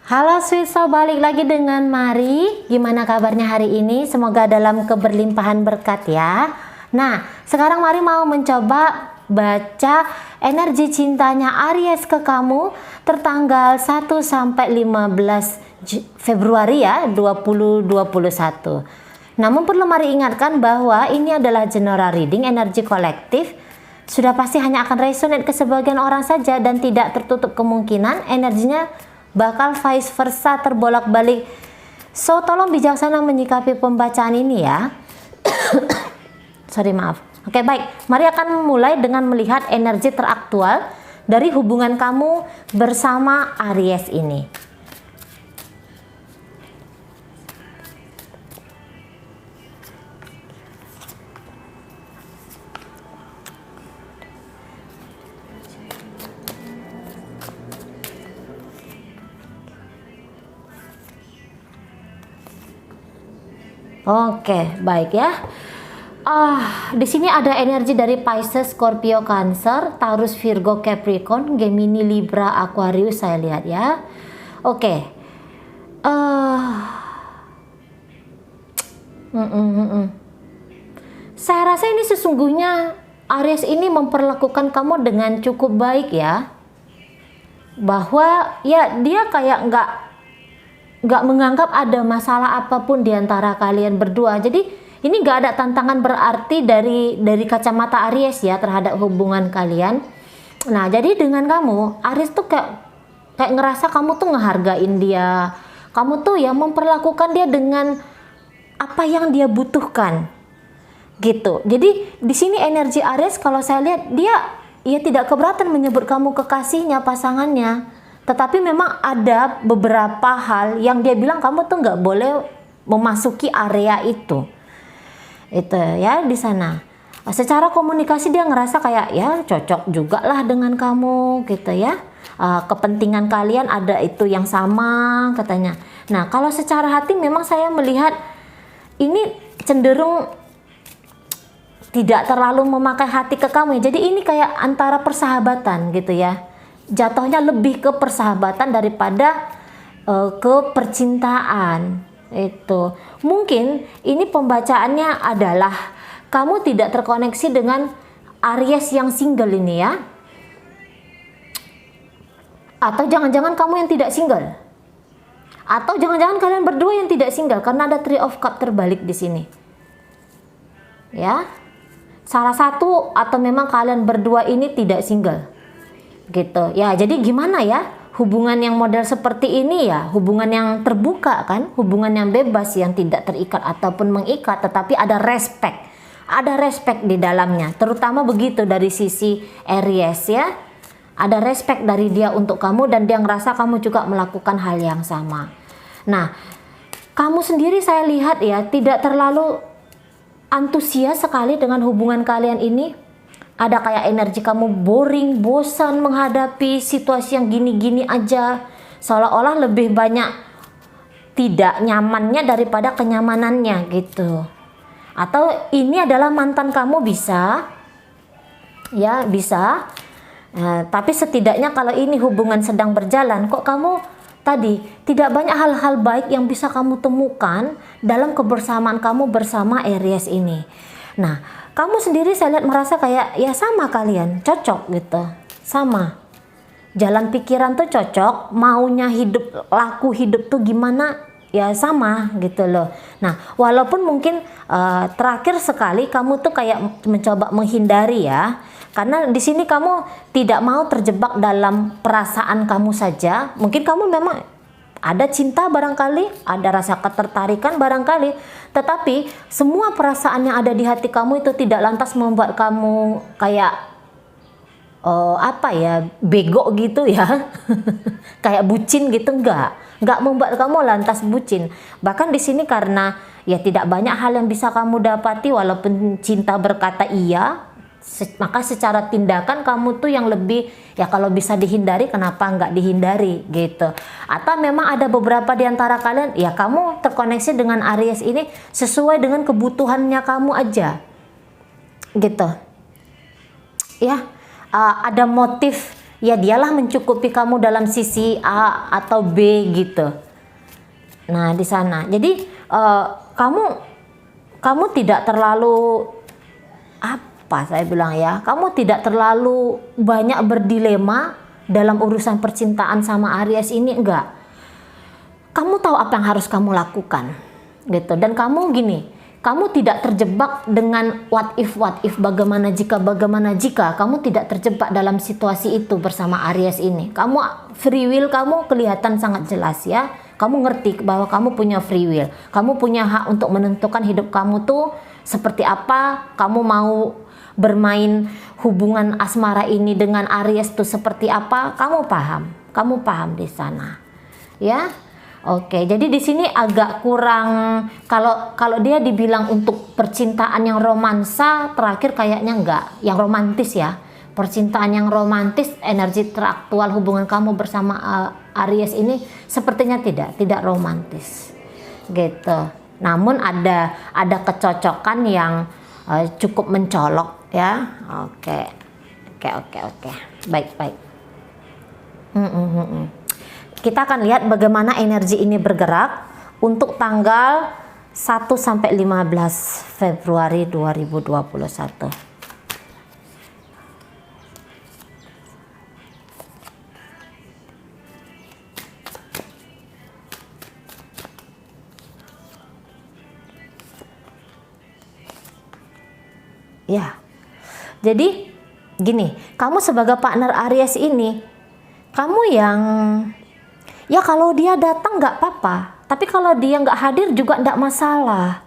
Halo Swiso, balik lagi dengan Mari. Gimana kabarnya hari ini? Semoga dalam keberlimpahan berkat ya. Nah, sekarang Mari mau mencoba baca energi cintanya Aries ke kamu tertanggal 1 sampai 15 Februari ya, 2021. Namun perlu Mari ingatkan bahwa ini adalah general reading energi kolektif. Sudah pasti hanya akan resonate ke sebagian orang saja dan tidak tertutup kemungkinan energinya bakal vice versa terbolak-balik. So tolong bijaksana menyikapi pembacaan ini ya. Sorry, maaf. Oke, baik. Mari akan mulai dengan melihat energi teraktual dari hubungan kamu bersama Aries ini. Oke, baik ya. Di sini ada energi dari Pisces, Scorpio, Cancer, Taurus, Virgo, Capricorn, Gemini, Libra, Aquarius saya lihat ya. Oke. Saya rasa ini sesungguhnya Aries ini memperlakukan kamu dengan cukup baik ya. Bahwa ya dia kayak nggak menganggap ada masalah apapun di antara kalian berdua. Jadi ini nggak ada tantangan berarti dari kacamata Aries ya terhadap hubungan kalian. Nah, jadi dengan kamu, Aries tuh kayak ngerasa kamu tuh ngehargain dia. Kamu tuh ya memperlakukan dia dengan apa yang dia butuhkan. Gitu. Jadi di sini energi Aries kalau saya lihat dia ya tidak keberatan menyebut kamu kekasihnya, pasangannya. Tetapi memang ada beberapa hal yang dia bilang kamu tuh nggak boleh memasuki area itu ya di sana. Secara komunikasi dia ngerasa kayak ya cocok juga lah dengan kamu gitu ya. Kepentingan kalian ada itu yang sama katanya. Nah kalau secara hati memang saya melihat ini cenderung tidak terlalu memakai hati ke kamu. Jadi ini kayak antara persahabatan gitu ya. Jatuhnya lebih ke persahabatan daripada ke percintaan. Itu mungkin ini pembacaannya adalah kamu tidak terkoneksi dengan Aries yang single ini ya, atau jangan-jangan kamu yang tidak single, atau jangan-jangan kalian berdua yang tidak single karena ada Three of Cups terbalik di sini ya. Salah satu atau memang kalian berdua ini tidak single gitu ya. Jadi gimana ya hubungan yang model seperti ini ya, hubungan yang terbuka kan, hubungan yang bebas yang tidak terikat ataupun mengikat, tetapi ada respect di dalamnya, terutama begitu dari sisi Aries ya. Ada respect dari dia untuk kamu dan dia ngerasa kamu juga melakukan hal yang sama. Nah kamu sendiri saya lihat ya tidak terlalu antusias sekali dengan hubungan kalian ini. Ada kayak energi kamu boring, bosan menghadapi situasi yang gini-gini aja. Seolah-olah lebih banyak tidak nyamannya daripada kenyamanannya gitu. Atau ini adalah mantan kamu bisa. Ya bisa. Tapi setidaknya kalau ini hubungan sedang berjalan, kok kamu tadi tidak banyak hal-hal baik yang bisa kamu temukan dalam kebersamaan kamu bersama Aries ini. Nah kamu sendiri saya lihat merasa kayak ya sama kalian cocok gitu, sama jalan pikiran tuh cocok, maunya laku hidup tuh gimana ya sama gitu loh. Nah walaupun mungkin terakhir sekali kamu tuh kayak mencoba menghindari ya, karena di sini kamu tidak mau terjebak dalam perasaan kamu saja. Mungkin kamu memang ada cinta barangkali, ada rasa ketertarikan barangkali, tetapi semua perasaan yang ada di hati kamu itu tidak lantas membuat kamu kayak bego gitu ya. Kayak bucin gitu, enggak membuat kamu lantas bucin. Bahkan di sini karena ya tidak banyak hal yang bisa kamu dapati, walaupun cinta berkata iya, maka secara tindakan kamu tuh yang lebih ya kalau bisa dihindari kenapa nggak dihindari gitu. Atau memang ada beberapa di antara kalian ya kamu terkoneksi dengan Aries ini sesuai dengan kebutuhannya kamu aja gitu ya. Ada motif ya dialah mencukupi kamu dalam sisi A atau B gitu. Nah di sana, jadi kamu tidak terlalu apa saya bilang ya, kamu tidak terlalu banyak berdilema dalam urusan percintaan sama Aries ini, enggak. Kamu tahu apa yang harus kamu lakukan gitu, dan kamu gini, kamu tidak terjebak dengan what if, bagaimana jika, kamu tidak terjebak dalam situasi itu bersama Aries ini. Kamu free will kamu kelihatan sangat jelas ya, kamu ngerti bahwa kamu punya free will, kamu punya hak untuk menentukan hidup kamu tuh seperti apa, kamu mau bermain hubungan asmara ini dengan Aries tuh seperti apa, kamu paham di sana ya. Oke, jadi di sini agak kurang, kalau dia dibilang untuk percintaan yang romansa, terakhir kayaknya enggak, yang romantis ya. Percintaan yang romantis, energi teraktual hubungan kamu bersama Aries ini sepertinya tidak romantis. Gitu. Namun ada kecocokan yang cukup mencolok ya. Oke. Baik. Kita akan lihat bagaimana energi ini bergerak untuk tanggal 1 sampai 15 Februari 2021. Ya. Jadi gini, kamu sebagai partner Aries ini, kamu yang ya kalau dia datang nggak apa-apa, tapi kalau dia nggak hadir juga nggak masalah.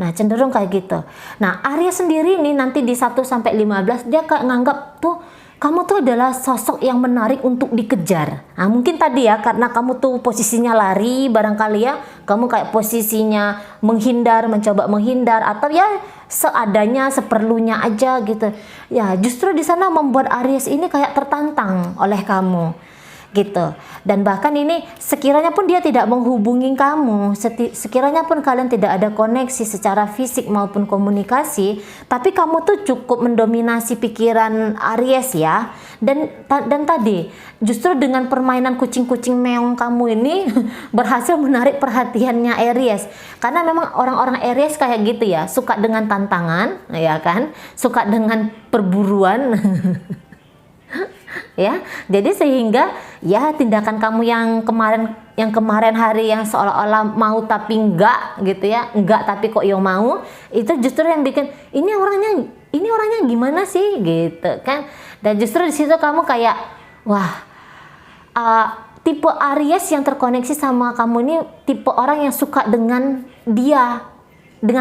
Nah cenderung kayak gitu. Nah Aries sendiri nih nanti di 1 sampai 15 dia kayak nganggap tuh kamu tuh adalah sosok yang menarik untuk dikejar. Nah mungkin tadi ya karena kamu tuh posisinya lari barangkali ya, kamu kayak posisinya menghindar, mencoba menghindar, atau ya seadanya, seperlunya aja gitu. Ya justru di sana membuat Aries ini kayak tertantang oleh kamu gitu. Dan bahkan ini sekiranya pun dia tidak menghubungi kamu, sekiranya pun kalian tidak ada koneksi secara fisik maupun komunikasi, tapi kamu tuh cukup mendominasi pikiran Aries ya. Dan tadi justru dengan permainan kucing-kucing meong kamu ini berhasil menarik perhatiannya Aries. Karena memang orang-orang Aries kayak gitu ya, suka dengan tantangan ya kan, suka dengan perburuan. Ya, jadi sehingga ya tindakan kamu yang kemarin hari yang seolah-olah mau tapi enggak gitu ya, enggak tapi kok yo mau, itu justru yang bikin ini orangnya gimana sih gitu kan. Dan justru di situ kamu kayak wah, tipe Aries yang terkoneksi sama kamu ini tipe orang yang suka dengan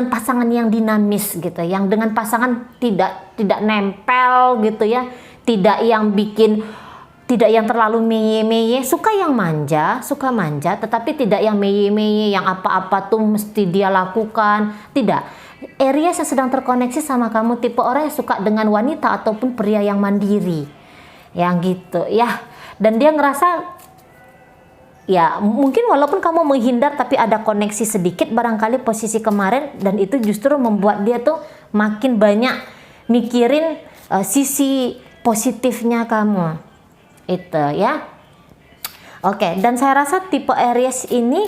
pasangan yang dinamis gitu, yang dengan pasangan tidak nempel gitu ya, tidak yang terlalu meye-meye, suka manja, tetapi tidak yang meye-meye, yang apa-apa tuh mesti dia lakukan, tidak. Aries yang sedang terkoneksi sama kamu tipe orang yang suka dengan wanita ataupun pria yang mandiri, yang gitu ya. Dan dia ngerasa ya mungkin walaupun kamu menghindar tapi ada koneksi sedikit barangkali posisi kemarin, dan itu justru membuat dia tuh makin banyak mikirin sisi positifnya kamu itu ya. Oke, dan saya rasa tipe Aries ini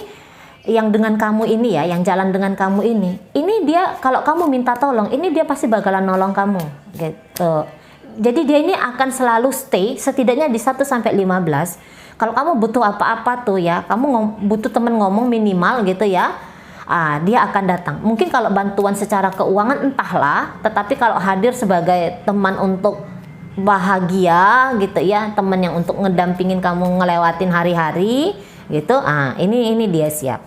yang dengan kamu ini ya, yang jalan dengan kamu ini dia kalau kamu minta tolong, ini dia pasti bakalan nolong kamu gitu. Jadi dia ini akan selalu stay setidaknya di 1 sampai 15. Kalau kamu butuh apa-apa tuh ya, kamu butuh temen ngomong minimal gitu ya, dia akan datang. Mungkin kalau bantuan secara keuangan entahlah, tetapi kalau hadir sebagai teman untuk bahagia gitu ya, teman yang untuk ngedampingin kamu ngelewatin hari-hari gitu, ini dia siap.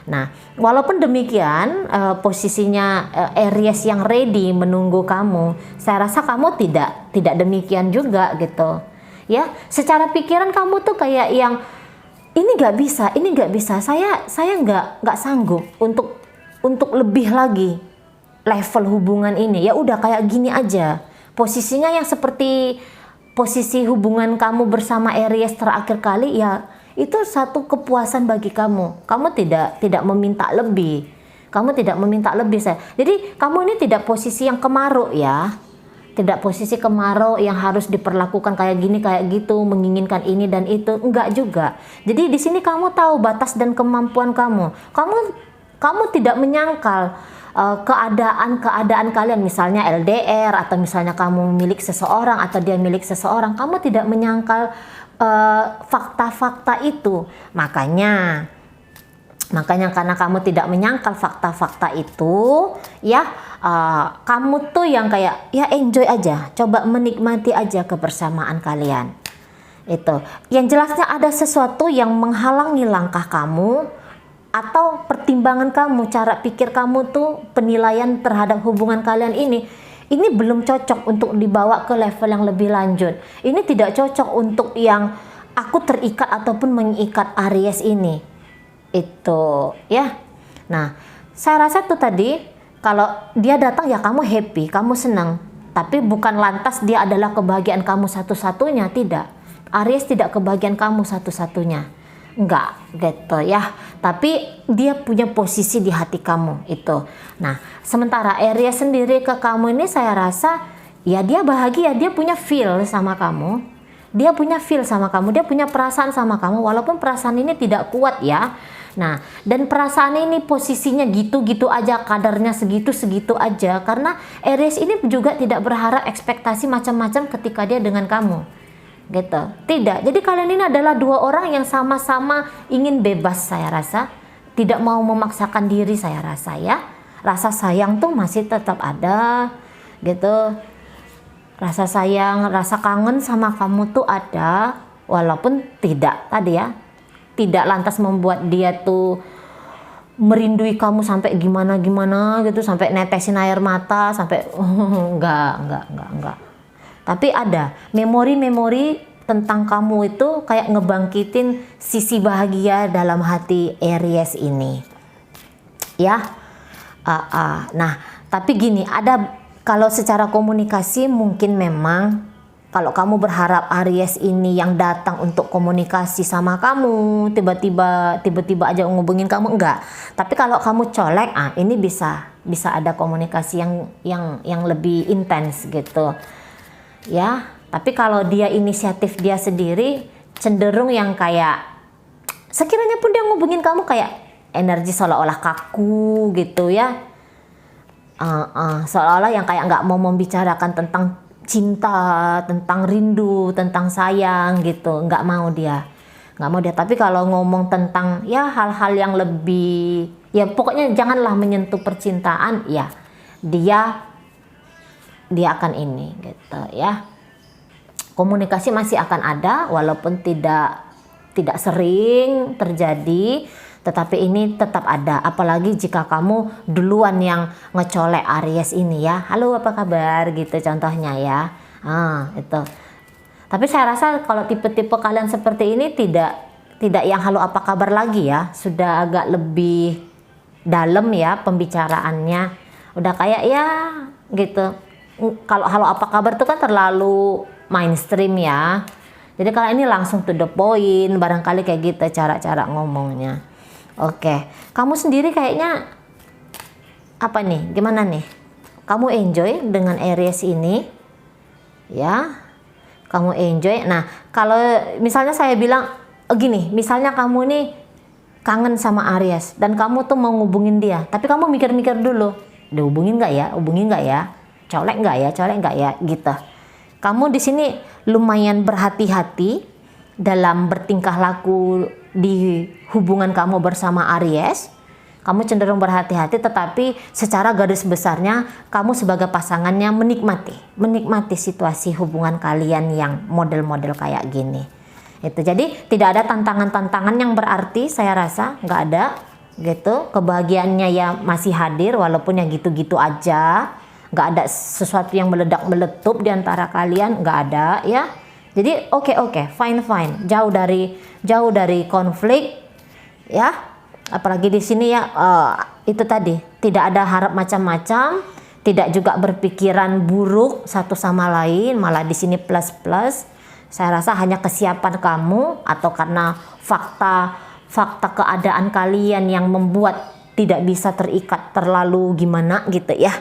Nah walaupun demikian posisinya Aries yang ready menunggu kamu, saya rasa kamu tidak demikian juga gitu ya. Secara pikiran kamu tuh kayak yang ini nggak bisa, saya nggak sanggup untuk lebih lagi level hubungan ini, ya udah kayak gini aja. Posisinya yang seperti posisi hubungan kamu bersama Aries terakhir kali ya, itu satu kepuasan bagi kamu. Kamu tidak meminta lebih. Saya. Jadi kamu ini tidak posisi yang kemaruk ya. tidak posisi kemarau yang harus diperlakukan kayak gini kayak gitu, menginginkan ini dan itu, enggak juga. Jadi di sini kamu tahu batas dan kemampuan kamu. Kamu tidak menyangkal keadaan kalian, misalnya LDR atau misalnya kamu milik seseorang atau dia milik seseorang, kamu tidak menyangkal fakta-fakta itu. Makanya karena kamu tidak menyangkal fakta-fakta itu, ya kamu tuh yang kayak ya enjoy aja, coba menikmati aja kebersamaan kalian. Itu yang jelasnya ada sesuatu yang menghalangi langkah kamu atau pertimbangan kamu, cara pikir kamu tuh, penilaian terhadap hubungan kalian ini belum cocok untuk dibawa ke level yang lebih lanjut. Ini tidak cocok untuk yang aku terikat ataupun mengikat Aries ini. Itu ya. Nah, saya rasa tuh tadi kalau dia datang ya kamu happy, kamu senang. Tapi bukan lantas dia adalah kebahagiaan kamu satu-satunya, tidak. Aries tidak kebahagiaan kamu satu-satunya. Enggak gitu ya, tapi dia punya posisi di hati kamu itu. Nah, sementara Aries sendiri ke kamu ini saya rasa ya dia bahagia, dia punya feel sama kamu, dia punya feel sama kamu, dia punya perasaan sama kamu, walaupun perasaan ini tidak kuat ya. Nah, dan perasaan ini posisinya gitu-gitu aja, kadarnya segitu-segitu aja, karena Aries ini juga tidak berharap ekspektasi macam-macam ketika dia dengan kamu. Gitu. Tidak. Jadi kalian ini adalah dua orang yang sama-sama ingin bebas, saya rasa. Tidak mau memaksakan diri, saya rasa ya. Rasa sayang tuh masih tetap ada. Gitu. Rasa sayang, rasa kangen sama kamu tuh ada, walaupun tidak tadi ya. Tidak lantas membuat dia tuh merindui kamu sampai gimana-gimana gitu, sampai netesin air mata, sampai enggak. Tapi ada memori-memori tentang kamu itu kayak ngebangkitin sisi bahagia dalam hati Aries ini. Ya. Nah, tapi gini, ada kalau secara komunikasi mungkin memang kalau kamu berharap Aries ini yang datang untuk komunikasi sama kamu, tiba-tiba aja ngubungin kamu, enggak. Tapi kalau kamu colek, ini bisa ada komunikasi yang lebih intens gitu. Ya, tapi kalau dia inisiatif dia sendiri cenderung yang kayak sekiranya pun dia ngubungin kamu kayak energi seolah-olah kaku gitu ya. Seolah-olah yang kayak nggak mau membicarakan tentang cinta, tentang rindu, tentang sayang gitu, nggak mau dia. Tapi kalau ngomong tentang ya hal-hal yang lebih, ya pokoknya janganlah menyentuh percintaan, ya dia akan ini gitu ya. Komunikasi masih akan ada walaupun tidak sering terjadi, tetapi ini tetap ada, apalagi jika kamu duluan yang ngecolek Aries ini ya. Halo, apa kabar gitu contohnya ya. Itu. Tapi saya rasa kalau tipe-tipe kalian seperti ini tidak yang halo apa kabar lagi ya, sudah agak lebih dalam ya pembicaraannya. Udah kayak ya gitu. Kalau halo apa kabar itu kan terlalu mainstream ya. Jadi kalau ini langsung to the point, barangkali kayak gitu cara-cara ngomongnya. Oke, kamu sendiri kayaknya apa nih? Gimana nih? Kamu enjoy dengan Aries ini? Ya, kamu enjoy. Nah, kalau misalnya saya bilang gini, misalnya kamu nih kangen sama Aries dan kamu tuh mau ngubungin dia, tapi kamu mikir-mikir dulu, dihubungin nggak ya? Hubungin nggak ya? Colek nggak ya gitu. Kamu di sini lumayan berhati-hati dalam bertingkah laku di hubungan kamu bersama Aries. Kamu cenderung berhati-hati, tetapi secara garis besarnya kamu sebagai pasangannya menikmati situasi hubungan kalian yang model-model kayak gini. Itu jadi tidak ada tantangan-tantangan yang berarti, saya rasa nggak ada gitu. Kebahagiaannya ya masih hadir walaupun yang gitu-gitu aja. Nggak ada sesuatu yang meledak-meletup di antara kalian, nggak ada ya. Jadi oke, fine, jauh dari konflik ya. Apalagi di sini ya itu tadi tidak ada harap macam-macam, tidak juga berpikiran buruk satu sama lain, malah di sini plus. Saya rasa hanya kesiapan kamu atau karena fakta keadaan kalian yang membuat tidak bisa terikat terlalu gimana gitu ya.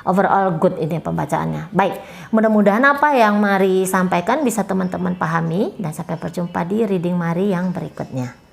overall good ini pembacaannya. Baik, mudah-mudahan apa yang Mari sampaikan bisa teman-teman pahami, dan sampai berjumpa di reading Mari yang berikutnya.